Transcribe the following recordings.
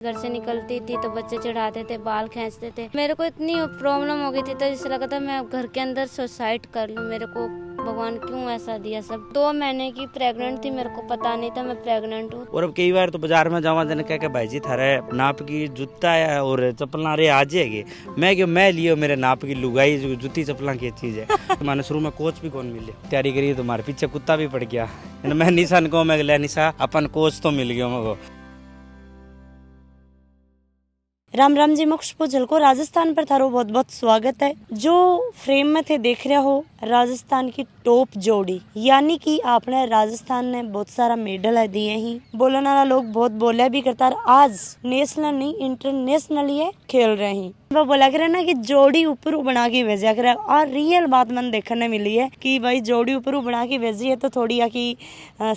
घर से निकलती थी तो बच्चे चिढ़ाते थे, बाल खींचते थे। मेरे को इतनी प्रॉब्लम हो गई थी तो जैसे लगा था मैं घर के अंदर सुसाइड कर लूं। मेरे को भगवान क्यों ऐसा दिया सब। 2 महीने की प्रेग्नेंट थी, मेरे को पता नहीं था मैं प्रेग्नेंट हूँ। और अब कई बार तो बाजार में जावा देने कह भाई जी थारे नाप की जूता है और चप्पल रे आज है मैं लियो मेरे नाप की लुगाई जूती चप्पल की चीज है। मैंने शुरू में कोच भी कौन मिले, तैयारी करी तो हमारे पीछे कुत्ता भी पड़ गया। मैं निशा को मैं गया निशा अपन कोच तो मिल गया मेरे को। राम राम जी, मोक्ष पूजल को राजस्थान पर थारो बहुत बहुत स्वागत है। जो फ्रेम में थे देख रहे हो राजस्थान की टॉप जोड़ी, यानी कि आपने राजस्थान ने बहुत सारा मेडल है दिए ही। बोलने वाला लोग बहुत बोले भी करता है, आज नेशनल नहीं इंटरनेशनल ये खेल रहे हैं। वो बोला करे ना कि जोड़ी ऊपर बना के भेजा करे, और रियल बात मैंने देखने मिली है कि भाई जोड़ी ऊपर बना के भेजी है। तो थोड़ी की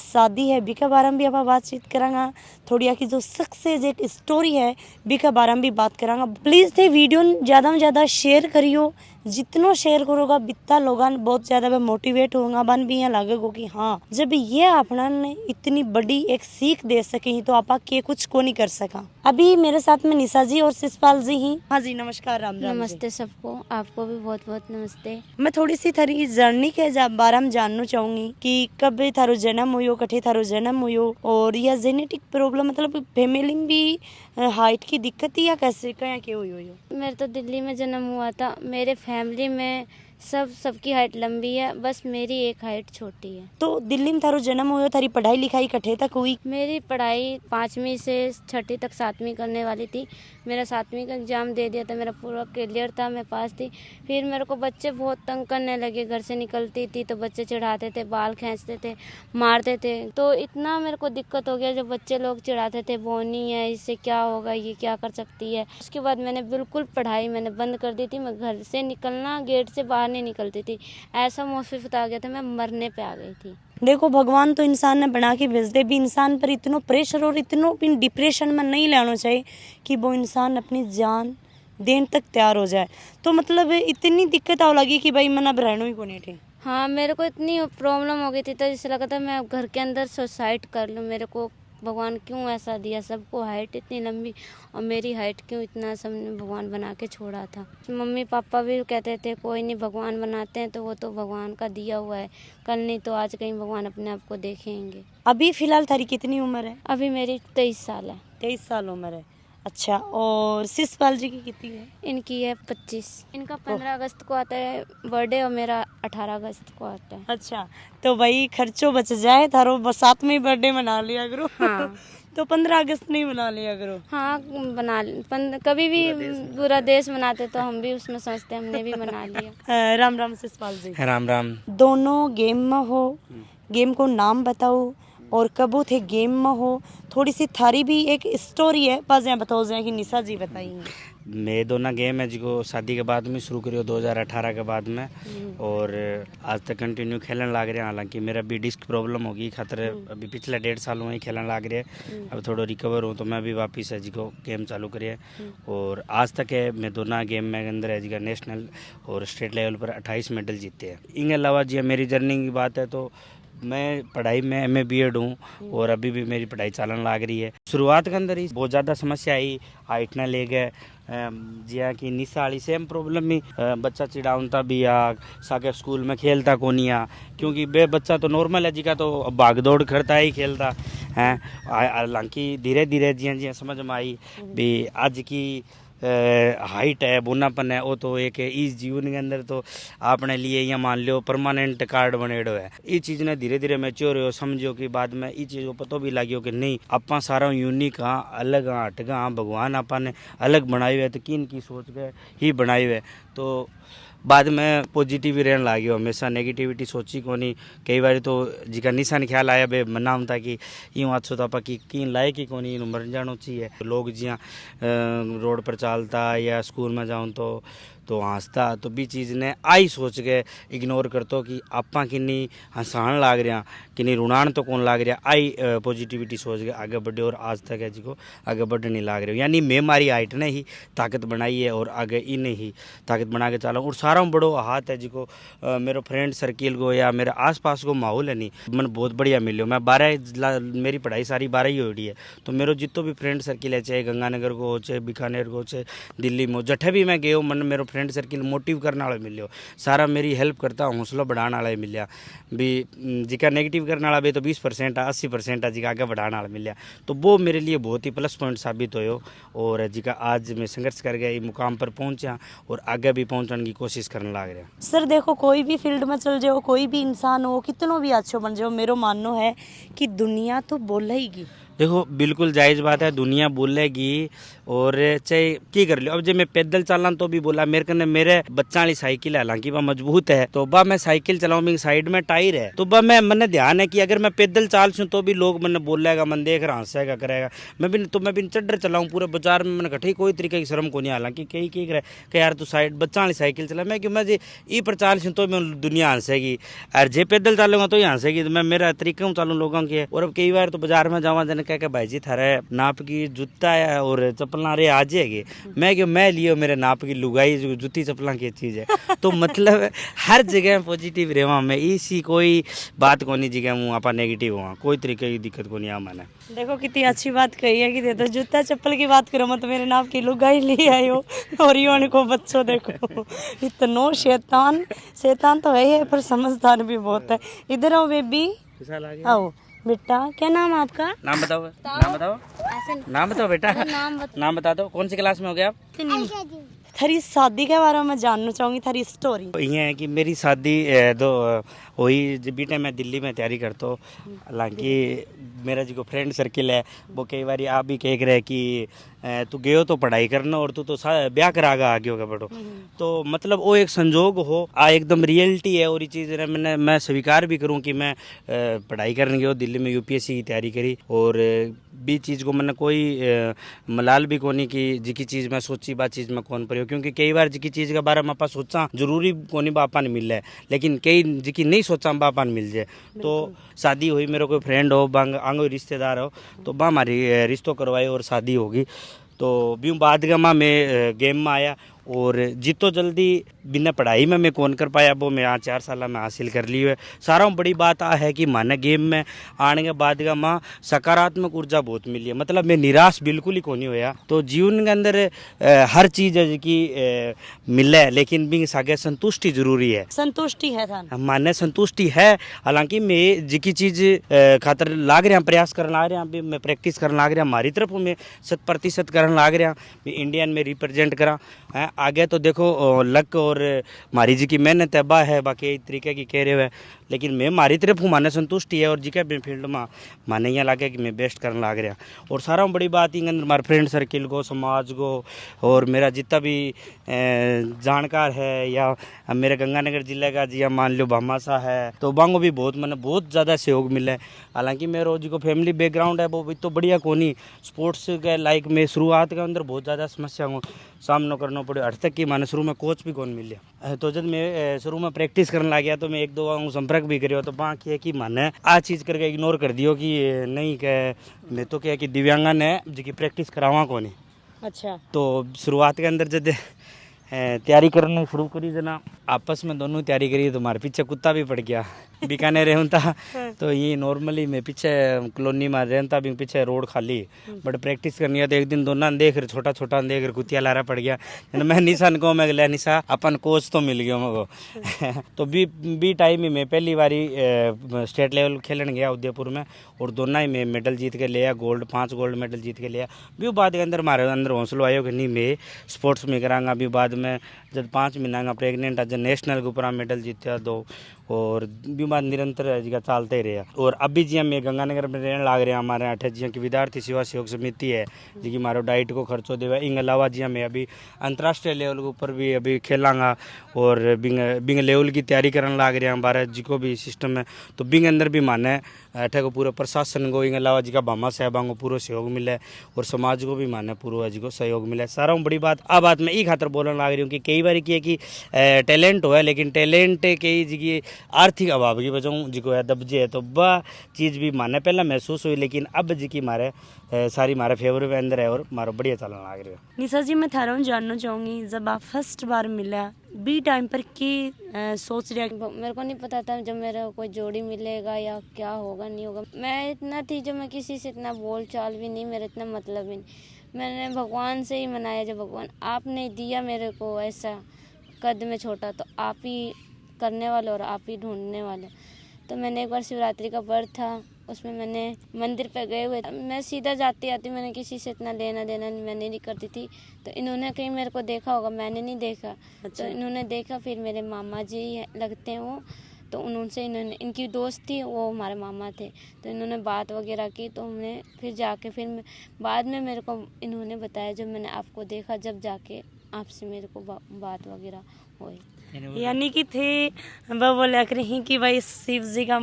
शादी है बीके बारे में भी आप बातचीत करांगा, थोड़ी की जो सक्सेस एक स्टोरी है बीके बारे में भी बात करांगा। प्लीज थे वीडियो ज्यादा में ज्यादा शेयर करियो, जितनो शेयर करोगा बितना लोगन बहुत ज्यादा मोटिवेट होगा। बन भी यहाँ लागेगा कि हाँ जब ये अपना ने इतनी बड़ी एक सीख दे सके तो आपा के कुछ को नहीं कर सका। अभी मेरे साथ में निशा जी और शिषपाल जी ही। हाँ जी नमस्कार। राम राम। नमस्ते सबको, आपको भी बहुत बहुत नमस्ते। मैं थोड़ी सी थारी जर्नी के बारे में जानना चाहूंगी कि कब थारो जन्म हुयो, कठे थारो जन्म हुयो, और यह जेनेटिक प्रॉब्लम मतलब फैमिली में भी हाइट की दिक्कत थी या कैसे क्या क्या हुई? मेरे तो दिल्ली में जन्म हुआ था। मेरे फैमिली में सबकी हाइट लंबी है, बस मेरी एक हाइट छोटी है। तो दिल्ली में थारो जन्म हुआ, थारी पढ़ाई लिखाई कठे तक हुई? मेरी पढ़ाई 5वीं से 6ठी तक 7वीं करने वाली थी। मेरा 7वीं का एग्ज़ाम दे दिया था, मेरा पूरा क्लियर था, मैं पास थी। फिर मेरे को बच्चे बहुत तंग करने लगे। घर से निकलती थी तो बच्चे चिढ़ाते थे, बाल खींचते थे, मारते थे। तो इतना मेरे को दिक्कत हो गया जब बच्चे लोग चिढ़ाते थे, बोनी है, इससे क्या होगा, ये क्या कर सकती है। उसके बाद मैंने बिल्कुल पढ़ाई मैंने बंद कर दी थी। मैं घर से निकलना, गेट से बाहर नहीं निकलती थी। ऐसा मुसीबत आ गया था, मैं मरने पे आ गई थी। देखो भगवान तो इंसान ने बना के भेज दे भी, इंसान पर इतनो प्रेशर और इतनो भी डिप्रेशन में नहीं लेना चाहिए कि वो इंसान अपनी जान देने तक तैयार हो जाए। तो मतलब इतनी दिक्कत आने लगी कि भाई मन अब रहना ही को नहीं थे। हाँ, मेरे को इतनी प्रॉब्लम हो गई थी तो जैसे लगा था मैं घर के अंदर सुसाइड कर लूँ। मेरे को भगवान क्यों ऐसा दिया, सबको हाइट इतनी लंबी और मेरी हाइट क्यों इतना सबने भगवान बना के छोड़ा था। मम्मी पापा भी कहते थे कोई नहीं, भगवान बनाते हैं तो वो तो भगवान का दिया हुआ है, कल नहीं तो आज कहीं भगवान अपने आप को देखेंगे। अभी फिलहाल थारी कितनी उम्र है? अभी मेरी 23 साल है। 23 साल उम्र है। अच्छा, और शिषपाल जी की कितनी है? इनकी है 25। इनका 15 अगस्त को आता है बर्थडे और मेरा 18 अगस्त को आता है। अच्छा, तो भाई खर्चो बच जाए, थारो साथ में ही बर्थडे मना लिया करो। हाँ। तो 15 अगस्त नहीं मना लिया करो। हाँ कभी भी पूरा देश मनाते तो हम भी उसमें सोचते हमने भी मना लिया। राम राम शिषपाल जी। राम राम। दोनों गेम में हो, गेम को नाम बताओ और कब थे गेम में हो। थोड़ी सी थारी भी एक स्टोरी है, बस यहाँ बताओ जाए कि निशा जी बताइए। मैं दोनों गेम है जिको शादी के बाद में शुरू करियो 2018 के बाद में, और आज तक कंटिन्यू खेलने लग रहे हैं। हालांकि मेरा भी डिस्क प्रॉब्लम होगी खातर अभी पिछले 1.5 साल में ही खेलने लग रहे हैं। अब थोड़ा रिकवर हूँ तो मैं भी वापिस है जिको गेम चालू करिए। और आज तक है मैं दोनों गेम में अंदर है जिका नेशनल और स्टेट लेवल पर 28 मेडल जीते हैं। इनके अलावा जी मेरी जर्नी की बात है तो मैं पढ़ाई में MA BEd हूँ और अभी भी मेरी पढ़ाई चलन लग रही है। शुरुआत के अंदर ही बहुत ज़्यादा समस्या आई, हाइट ना ले गए जिया कि निशा वाली सेम प्रॉब्लम ही बच्चा चिड़ाउनता भी आ साके स्कूल में खेलता कोनी आ, क्योंकि बे बच्चा तो नॉर्मल है जिका तो भाग दौड़ करता ही खेलता है। हालांकि धीरे धीरे जिया जिया समझ में आई भी आज की हाइट है, बोनापन है, वो तो एक इस जीवन के अंदर तो आपने लिए या मान लो परमानेंट कार्ड बनेड़ो है। ये चीज ने धीरे धीरे मैच्योर हो समझो कि बाद में ये चीज को पता भी लगियो कि नहीं आपा सारा यूनिक हाँ, अलग हाँ, हटग हाँ, भगवान आपा ने अलग बनाई हुए तो किन की सोच के ही बनाई हुए। तो बाद में पॉजिटिव ही रहने लगे, हमेशा नेगेटिविटी सोची को नहीं। कई बार तो जिका निशान ख्याल आया बे मना होता कि यूँ अच्छो तो आप कि लायक ही कोनी मर जाना चाहिए। लोग जिया रोड पर चलता या स्कूल में जाऊँ तो तो हंसता तो भी चीज़ ने आई सोच के इग्नोर करतो कि आपा किन्नी हंसान लाग रहा किन्नी रुणान तो कौन लाग रहा आई पॉजिटिविटी सोच के आगे बढ़े और आज तक है जिको आगे बढ़ने नहीं लाग रहे। यानी मैं मारी हाइट ने ही ताकत बनाई है और आगे इन ही ताकत बना के चला और सारा बड़ो हाथ है जिको मेरे फ्रेंड सर्किल को या मेरे आसपास को माहौल है नहीं मन बहुत बढ़िया मिलो। मैं 12 मेरी पढ़ाई सारी 12 ही होड़ी है तो मेरे जितो भी फ्रेंड सर्किल है चाहे गंगानगर को हो चाहे बीकानेर को चाहे दिल्ली में जठे भी मैं गयो मन मेरे फ्रेंड सर्किल मोटिव करने वाला मिलो सारा मेरी हेल्प करता हौसला बढ़ाने वाला मिलिया भी जिका नेगेटिव करने वाला भी तो 20% 80% जिका आगे बढ़ाने वाला मिलिया तो वो मेरे लिए बहुत ही प्लस पॉइंट साबित हो और जिका आज मैं संघर्ष कर गया मुकाम पर पहुंचा और आगे भी पहुंचने की कोशिश करने लग रहा। सर देखो कोई भी फील्ड में चल जाओ कोई भी इंसान हो कितनों भी अच्छो बन जाओ मेरो मानना है कि दुनिया तो बोलेगी। देखो बिल्कुल जायज़ बात है दुनिया बोलेगी और चाहे की कर लियो। अब जब मैं पैदल चलना तो भी बोला मेरे कने मेरे बच्चा वाली साइकिल है हालांकि वह मजबूत है तो बा मैं साइकिल चलाऊँ मेरी साइड में टायर है तो बा मैंने ध्यान है कि अगर मैं पैदल चाल सूँ तो भी लोग मैंने बोलेगा मन देख रहा हंसेगा करेगा मैं भी चढ़ चलाऊँ पूरे बाजार में मैंने कठी कोई तरीके की शर्म को नहीं हालांकि कहीं की करे कि यार तू साइड बच्चा वाली साइकिल चला मैं क्यों मैं जी ई पर चाल सूँ तो मैं दुनिया हंसेगी और जे पैदल चालूंगा तो ही हंसेगी तो मैं मेरा तरीका हूँ चालू लोगों की। और अब कई बार तो बाजार में जावा जन कह के भाई जी थारे नाप की जूता है और चप्पल रे आ जाएगी मैं क्यों मैं लियो मेरे नाप की लुगाई जो जूती चप्पल की चीज़ है तो मतलब हर जगह पॉजिटिव रहवा मैं इसी कोई बात को नहीं जगह हूँ आप नेगेटिव हुआ कोई तरीके की दिक्कत को नहीं आ मैंने। देखो कितनी अच्छी बात कही है कि दे तो जूता चप्पल की बात करो मत मेरे नाप की लुगाई ले आयो और योन को बच्चों देखो इतना शैतान तो है ही पर समझदार भी बहुत है। इधर आओ बेबी आओ बेटा क्या नाम है आपका? नाम बताओ नाम बताओ बेटा नाम बता दो कौन सी क्लास में हो गए आप? थारी शादी के बारे में जानना चाहूंगी थारी स्टोरी। ये है कि मेरी शादी दो हुई जब बीटे मैं दिल्ली में तैयारी करता हूँ हालांकि मेरा जो फ्रेंड सर्किल है वो कई बार आप भी कह रहे कि तू गयो तो पढ़ाई करना और तू तो ब्याह करागा आगे होगा बढ़ो तो मतलब वो एक संजोग हो आ एकदम रियलिटी है और ये चीज़ मैं स्वीकार भी करूँ कि मैं पढ़ाई करने गया दिल्ली में यूपीएससी की तैयारी करी और भी चीज़ को मैंने कोई मलाल भी कोनी कि जिकी चीज़ मैं सोची बात चीज़ में कौन पर क्योंकि कई बार जिकी चीज़ के बारे में आप सोचा जरूरी कोनी बापा ने मिल है लेकिन कई जिकी नहीं सोचा बापा ने मिल जाए तो शादी हुई मेरा कोई फ्रेंड हो आंगो रिश्तेदार हो तो बा हमारी रिश्तों करवाई और शादी होगी तो भी बाद का मैं गेम में आया और जितो जल्दी बिना पढ़ाई में मैं कौन कर पाया वो मैं 4 साल में हासिल कर ली है। सारा बड़ी बात आ है कि माने गेम में आने के बाद का माँ सकारात्मक ऊर्जा बहुत मिली है मतलब मैं निराश बिल्कुल ही को नहीं होया तो जीवन के अंदर हर चीज़ है कि मिले लेकिन भी सागे संतुष्टि जरूरी है। संतुष्टि है था माने संतुष्टि है हालांकि मैं जिकी चीज़ खातर लाग रहा प्रयास करने लाग रहा मैं प्रैक्टिस करने लाग रहा हमारी तरफ मैं 100% करने लाग रहा मैं इंडियन में रिप्रेजेंट करा आगे तो देखो लक और मारी जी की मेहनत है बा है बाकी तरीके की कह रहे हो लेकिन मैं मारी तरफ हूँ माने संतुष्टि है और जी के फील्ड में माने यहाँ लागे कि मैं बेस्ट करने लाग रहा और सारा बड़ी बात ही हमारे फ्रेंड सर्किल को समाज को और मेरा जितना भी जानकार है या मेरे गंगानगर जिले का जी मान लो भामासा है तो बांगो भी बहुत मैंने बहुत ज़्यादा सहयोग मिला है। हालांकि मेरा जी को फैमिली बैकग्राउंड है वो भी तो बढ़िया कोनी स्पोर्ट्स के लाइक में शुरुआत के अंदर बहुत ज़्यादा समस्या को सामना करना पड़े हट तक कि मैंने शुरू में कोच भी कौन मिले तो जब मैं शुरू में प्रैक्टिस करने लग गया तो मैं 1-2 संपर्क भी करियो तो बाकी है कि मैंने आ चीज़ करके इग्नोर कर दियो कि नहीं कह मैं तो क्या कि दिव्यांगन है जिसकी प्रैक्टिस करावा कौन। अच्छा तो शुरुआत के अंदर जब तैयारी करनी शुरू करी जना आपस में दोनों तैयारी करी तो हमारे पीछे कुत्ता भी पड़ गया बीकानेर रहूँ था तो ये नॉर्मली मैं पीछे कॉलोनी में रहता भी पीछे रोड खाली बट प्रैक्टिस करनी है तो एक दिन दोनों देख रहे छोटा देख रहे कुतिया लारा पड़ गया मैं निशान को मैं गया निशा अपन कोच तो मिल गया मेरे तो बी टाइम ही मैं पहली बारी स्टेट लेवल खेलने गया उदयपुर में और दोनों ही मैं मेडल जीत के लिया 5 गोल्ड मेडल जीत के लिया भी बाद के अंदर हमारे अंदर हौसला आयो कि नहीं मैं स्पोर्ट्स में कराँगा भी बाद में जब 5 महीना का प्रेगनेंट आज नेशनल के ऊपर मेडल जीता 2 और बीमार निरंतर जी चालते ही रहे। और अभी जी हम गंगानगर में रहने लग रहे हैं, हमारे अठे जी की विद्यार्थी सेवा सहयोग समिति है जी की मारो डाइट को खर्चो देवे। इन अलावा जी हमें अभी अंतर्राष्ट्रीय लेवल के ऊपर भी अभी खेलांगा और बिंग लेवल की तैयारी करने लग रहे हैं हमारे जी को भी सिस्टम है। तो बिंग अंदर भी माने अठे को पूरा प्रशासन को, इन अलावा जी का भामा साहबा को पूरा सहयोग मिले और समाज को भी माने पूरा जी को सहयोग मिले। सारा बड़ी बात आ बात मैं ई खातर बोलने लग रही हूँ कि कई बार की है कि टैलेंट हो है, लेकिन टैलेंट कई जी की आर्थिक अभाव की वजह जी को है दबजे है, तो वह चीज़ भी माने पहले महसूस हुई, लेकिन अब जी की मारे सारी मारे फेवर के अंदर है और मारो बढ़िया चलने लग रही है। निशा जी, मैं थारा जानना चाहूँगी, जब आप फर्स्ट बार मिला बी टाइम पर की सोच रहे? मेरे को नहीं पता था जब मेरा कोई जोड़ी मिलेगा या क्या होगा नहीं होगा। मैं इतना थी जब मैं किसी से इतना बोल चाल भी नहीं, मेरा इतना मतलब ही नहीं। मैंने भगवान से ही मनाया, जब भगवान आपने दिया मेरे को ऐसा कद में छोटा, तो आप ही करने वाले और आप ही ढूंढने वाले। तो मैंने एक बार शिवरात्रि का व्रत था, उसमें मैंने मंदिर पे गए हुए, मैं सीधा जाती आती, मैंने किसी से इतना लेना देना मैंने नहीं करती थी। तो इन्होंने कहीं मेरे को देखा होगा, मैंने नहीं देखा। अच्छा। तो इन्होंने देखा, फिर मेरे मामा जी लगते हैं वो, तो उनसे इन्होंने, इनकी दोस्त थी वो हमारे मामा थे, तो इन्होंने बात वगैरह की। तो हमने फिर जाके बाद में मेरे को इन्होंने बताया, जब मैंने आपको देखा, जब जाके आपसे मेरे को बात वगैरह हुई। यानी कि थे वह बोला करें कि भाई शिव जी का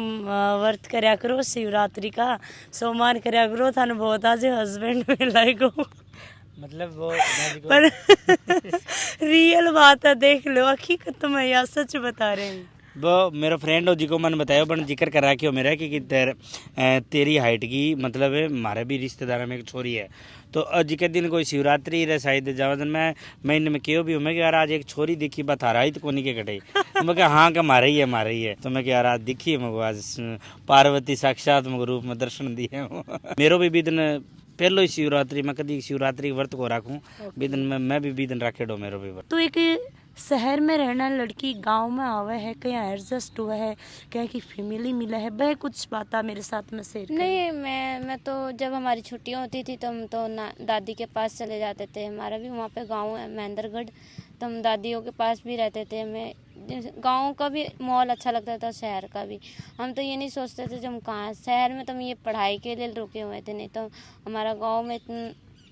व्रत करया करो, शिवरात्रि का सोमवार करया करो, थाने बहुत आज हस्बैंड में लाएगो। मतलब वो पर रियल बात है, देख लो, हकीकत में या सच बता रहे हैं। वो मेरा फ्रेंड हो जिको मैंने बताया, बन जिक्र करा कि मेरा कि तेरी हाइट की मतलब है, हमारे भी रिश्तेदार में एक छोरी है। तो आज के दिन कोई शिवरात्रि रे शायद जावदन मैं महीने में क्यों भी हूँ, मैं यार आज एक छोरी दिखी बता रहा ही तो कोनी के कटाई। मैं क्या हाँ का मारा ही है। तो मैं क्या यार आज दिखी है, मैं आज पार्वती साक्षात मग रूप में दर्शन दिए। मेरो भी दिन पहलो ही शिवरात्रि में कभी शिवरात्रि व्रत को रखूँ बीदन में, मैं भी बीदन रखे डो मेरो भी व्रत। तो एक शहर में रहना लड़की गांव में आवे है, कहीं एडजस्ट हुआ है, कहीं की फैमिली मिला है, वह कुछ बात मेरे साथ में शेयर नहीं, मैं तो जब हमारी छुट्टियां होती थी तो हम तो दादी के पास चले जाते थे। हमारा भी वहाँ पे गांव है महेंद्रगढ़, तो हम दादियों के पास भी रहते थे। हमें गांव का भी माहौल अच्छा लगता था, शहर का भी। हम तो ये नहीं सोचते थे जब हम कहाँ शहर में, तो हम ये पढ़ाई के लिए रुके हुए थे, नहीं तो हमारा गाँव में इतना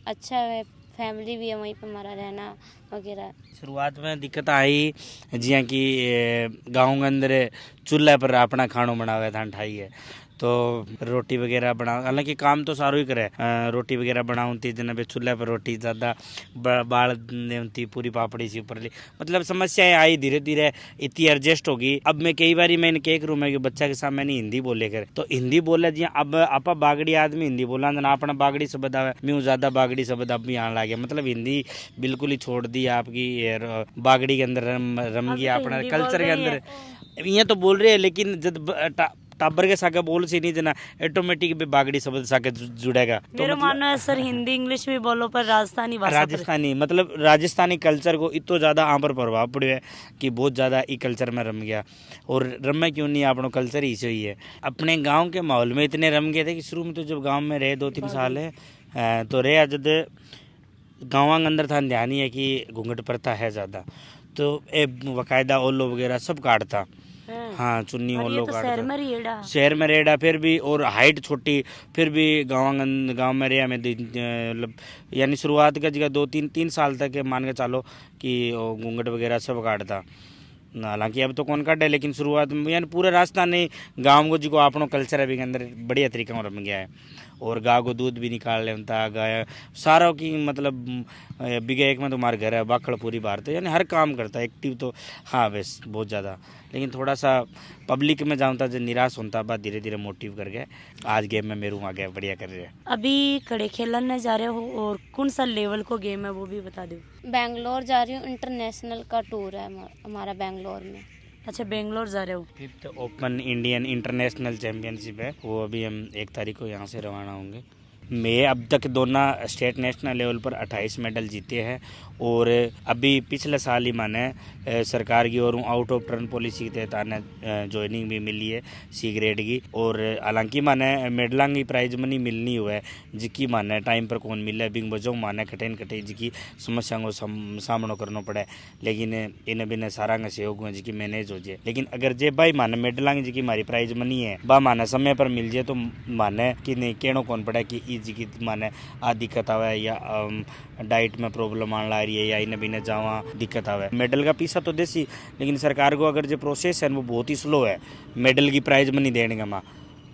अच्छा है, फैमिली भी है वहीं पर, हमारा रहना वगैरह। शुरुआत में दिक्कत आई जियां कि गाँव के अंदर चूल्हे पर अपना खानो बनावे था ठाई है, तो रोटी वगैरह बना, हालांकि काम तो सारो ही करे, रोटी वगैरह बनाऊँ थी जन चूल्हे पर रोटी ज़्यादा बाल थी, पूरी पापड़ी सी ऊपर ली, मतलब समस्याएं आई, धीरे धीरे इतनी एडजस्ट होगी। अब मैं कई बार मैंने क्या करूँ, मैं कि बच्चा के सामने नहीं हिंदी बोले कर, तो हिंदी बोले जी। अब आप बागड़ी आदमी हिंदी बोला ना, अपना बागड़ी शब्द आवे, मैं ज़्यादा बागड़ी शब्द अब भी आने लग गया, मतलब हिंदी बिल्कुल ही छोड़ दी आपकी, बागड़ी के अंदर रम गया, अपना कल्चर के अंदर ये तो बोल रहे हैं, लेकिन जब टाबर के साके बोल से नहीं जना ऑटोमेटिक भी बागड़ी शब्द साके जुड़ेगा। तो मेरा मानना है सर, हिंदी इंग्लिश भी बोलो पर राजस्थानी भाषा, राजस्थानी मतलब राजस्थानी कल्चर को इतना ज़्यादा यहाँ पर प्रभाव पड़े है कि बहुत ज़्यादा ई कल्चर में रम गया। और रमे क्यों नहीं, अपना कल्चर ही सही है। अपने गाँव के माहौल में इतने रम गए थे कि शुरू में तो जब गाँव में रहे 2-3 साल है तो रहे, जब गाँव के अंदर था ध्यान ही है कि घूंघट प्रथा है ज़्यादा, तो ए बाकायदा ओलो वगैरह सब काटता, हाँ चुन्नी ओलो तो काटता, शहर में रेड़ा, फिर भी और हाइट छोटी, फिर भी गांव में रहा मैं, मतलब यानी शुरुआत का जगह 2-3 साल तक मान के चलो कि घूंघट वगैरह सब काटता। हालांकि अब तो कौन काटे, लेकिन शुरुआत में यानी पूरे राजस्थान ने गाँव को जी को अपनो कल्चर अभी के अंदर बढ़िया तरीके में रम गया है। और गाय को दूध भी निकाल लेता, गाय सारों की मतलब बिगे एक में तुम्हारे घर है, बाखड़ पूरी भारत है, यानी हर काम करता है, एक्टिव तो हाँ बस बहुत ज़्यादा। लेकिन थोड़ा सा पब्लिक में जाऊँ था जब निराश होता, बाद धीरे धीरे मोटिव करके आज गेम में मेरू आ गया, बढ़िया कर रहे हैं। अभी कड़े खेलने जा रहे हो और कौन सा लेवल को गेम है वो भी बता दो। बेंगलोर जा रही हूँ, इंटरनेशनल का टूर है हमारा बेंगलोर में। अच्छा, बेंगलोर जा रहे हो। 5th open Indian international championship है, वो अभी हम 1 तारीख को यहाँ से रवाना होंगे। मैं अब तक दोनों स्टेट नेशनल लेवल पर 28 मेडल जीते हैं और अभी पिछले साल ही माने सरकार की ओर आउट ऑफ टर्न पॉलिसी के तहत आने ज्वाइनिंग भी मिली है सी ग्रेड की। और हालांकि माने मेडलों की प्राइज मनी मिलनी हुआ है जिसकी माने टाइम पर कौन मिला है बिंग बजो माने कठिन जिसकी समस्याओं को सामना करना पड़ा है, लेकिन इन्हें बिना सारा सहयोग हुआ जिसकी मैनेज हो जाए। लेकिन अगर जे भाई माने मेडलों की जिसकी हमारी प्राइज मनी है बा माने समय पर मिल जाए तो माने कि नहीं कहना कौन पड़ा कि जी की माने आ दिक्कत आवे या डाइट में प्रॉब्लम आने ला रही है या इन्हें बिना जावा दिक्कत आवे। मेडल का पीछा तो देसी, लेकिन सरकार को अगर जो प्रोसेस है वो बहुत ही स्लो है मेडल की प्राइज मनी देने का माँ।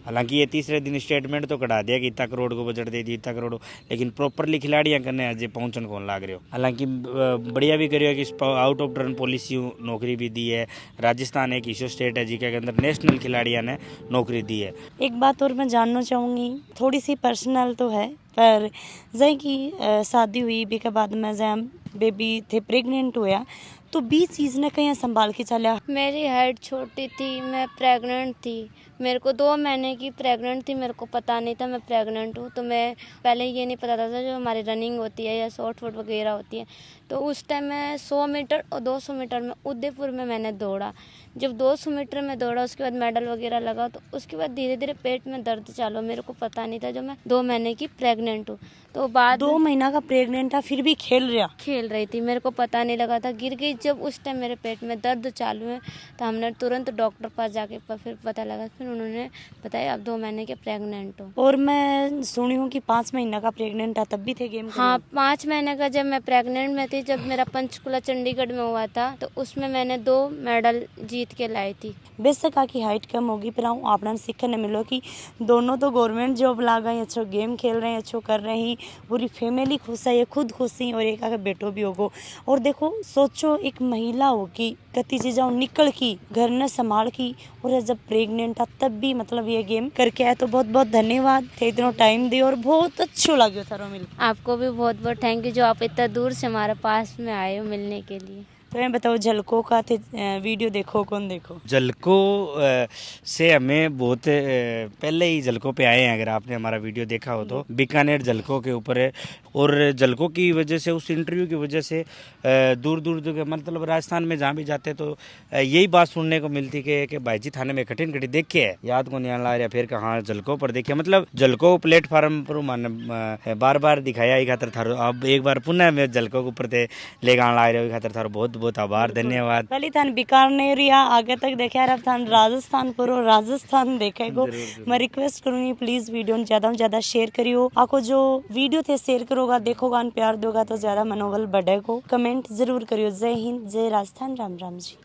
हालांकि ये तीसरे दिन स्टेटमेंट तो कटा दिया कि इतना करोड़ को बजट दे दी, इतना करोड़, लेकिन प्रॉपरली खिलाड़ियाँ करने अजय पहुँचन कौन लाग रहे हो। हालांकि बढ़िया भी करियो कि आउट ऑफ टर्न पॉलिसी नौकरी भी दी है। राजस्थान एक इशू स्टेट है जिसके अंदर नेशनल खिलाड़ियों ने नौकरी दी है। एक बात और मैं जानना चाहूँगी, थोड़ी सी पर्सनल तो है, पर जै की शादी हुई भी के बाद में जै बेबी थे प्रेग्नेंट हुआ तो 20 चीज़ ने कहीं संभाल के चला। मेरी हाइट छोटी थी, मैं प्रेग्नेंट थी, मेरे को 2 महीने की प्रेग्नेंट थी, मेरे को पता नहीं था मैं प्रेग्नेंट हूँ। तो मैं पहले ये नहीं पता था जो हमारी रनिंग होती है या शॉर्ट फुट वगैरह होती है, तो उस टाइम मैं 100 मीटर और 200 मीटर में उदयपुर में मैंने दौड़ा। जब 200 मीटर में दौड़ा उसके बाद मेडल वगैरह लगा, तो उसके बाद धीरे धीरे पेट में दर्द चालू। मेरे को पता नहीं था जो मैं 2 महीने की प्रेग्नेंट हूँ। तो बाद 2 महीना का प्रेग्नेंट था फिर भी खेल रही थी, मेरे को पता नहीं लगा था, गिर गई। जब उस टाइम मेरे पेट में दर्द चालू है तो हमने तुरंत डॉक्टर पास जाके फिर पता लगा, फिर उन्होंने बताया आप 2 महीने के प्रेग्नेंट हो। और मैं सुनी हूँ कि 5 महीना का प्रेग्नेंट था तब भी थे गेम। हाँ, 5 महीने का जब मैं प्रेग्नेंट में थी, जब मेरा पंचकुला चंडीगढ़ में हुआ था, तो उसमें मैंने 2 मेडल जीत के लाई थी। बेशक की हाइट कम होगी पर आपने सीखने मिलो कि दोनों तो गवर्नमेंट जॉब लागा है, अच्छो गेम खेल रहे हैं, अच्छो कर रहे हैं, पूरी फैमिली खुश है, ये खुद खुश ही और एक आगे बेटो भी होगो। और देखो सोचो एक महिला होगी कति चीज़ों निकल की घर ने संभाल की और जब प्रेग्नेंट था तब भी मतलब ये गेम करके आए। तो बहुत बहुत धन्यवाद थे इतना टाइम दिए और बहुत अच्छो लगे थारो मिल। आपको भी बहुत बहुत थैंक यू जो आप इतना दूर से हमारे पास में आए हो मिलने के लिए। तो मैं बताओ झलको का थे वीडियो देखो कौन देखो? झलको से हमें बहुत पहले ही झलको पे आए हैं। अगर आपने हमारा वीडियो देखा हो तो बीकानेर झलको के ऊपर है और झलको की वजह से उस इंटरव्यू की वजह से दूर दूर मतलब राजस्थान में जहाँ भी जाते तो यही बात सुनने को मिलती कि भाई जी थाने में कठिन कठिन देखे है, याद को नहीं ला रहा, फिर कहाँ झलको पर देखे, मतलब झलको प्लेटफार्म पर माने बार बार दिखाया ही खातर थारो। अब एक बार पुनः मैं झलको के ऊपर ले ला रहे हो खातर थारो बहुत बहुत आभार, धन्यवाद। पहले थान बीकानेर या आगे तक देखे यार, अब थान राजस्थान पर हो, राजस्थान देखे को मैं रिक्वेस्ट करूंगी प्लीज वीडियो ज्यादा से ज्यादा शेयर करियो। आपको जो वीडियो थे शेयर करोगा, देखोगा, प्यार दोगा तो ज्यादा मनोबल बढ़ेगा। कमेंट जरूर करियो। जय हिंद, जय राजस्थान, राम राम जी।